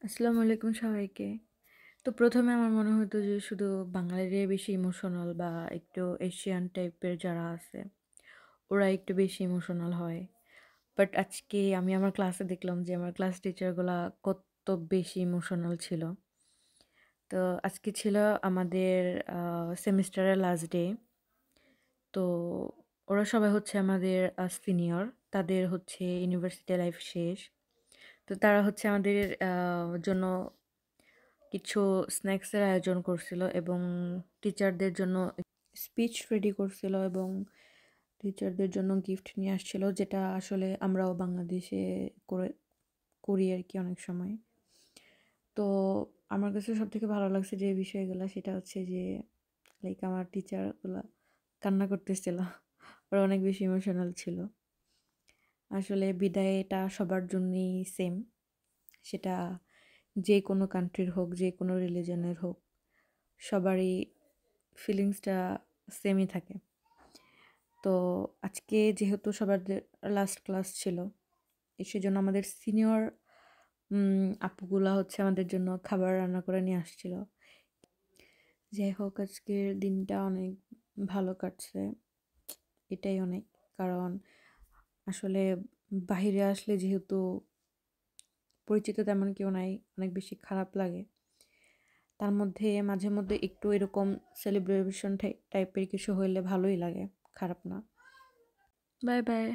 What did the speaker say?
আসসালামু আলাইকুম সবাইকে। তো ১ম এ আমার মনে হতো যে শুধু বাঙালিরাই বেশি ইমোশনাল বা একটু এশিয়ান টাইপের যারা আছে, ওরা একটু বেশি ইমোশনাল হয়। বাট আজকে আমি আমার ক্লাসে দেখলাম যে আমার ক্লাস টিচারগুলা কত বেশি ইমোশনাল ছিল। তো আজকে ছিল আমাদের সেমিস্টারের লাস্ট ডে। তো ওরা সবাই হচ্ছে আমাদের সিনিয়র। তাদের হচ্ছে ইউনিভার্সিটি লাইফ শেষ। তো তারা হচ্ছে আমাদের জন্য কিছু স্ন্যাক্সের আয়োজন করছিল এবং টিচারদের জন্য স্পিচ রেডি করছিল এবং টিচারদের জন্য গিফট নিয়ে আসছিল, যেটা আসলে আমরাও বাংলাদেশে করে করি আর কি অনেক সময়। তো আমার কাছে সবথেকে ভালো লাগছে যে বিষয়গুলো সেটা হচ্ছে যে লাইক আমার টিচারগুলা কান্না করতেছিল। ওরা অনেক বেশি ইমোশনাল ছিল। আসলে বিদায়টা সবার জন্যই সেম। সেটা যে কোনো কান্ট্রির হোক, যে কোনো রিলিজনের হোক, সবারই ফিলিংসটা সেমই থাকে। তো আজকে যেহেতু সবাদের লাস্ট ক্লাস ছিল, সেজন্য আমাদের সিনিয়র আপুগুলা হচ্ছে আমাদের জন্য খাবার রান্না করে নিয়ে আসছিল। যাই হোক, আজকের দিনটা অনেক ভালো কাটছে। এটাই অনেক। কারণ আসলে বাহিরে আসলে যেহেতু পরিচিত তেমন কেউ নাই, অনেক বেশি খারাপ লাগে। তার মধ্যে মাঝে মধ্যে একটু এরকম সেলিব্রেশন টাইপের কিছু হইলে ভালোই লাগে, খারাপ না। Bye bye.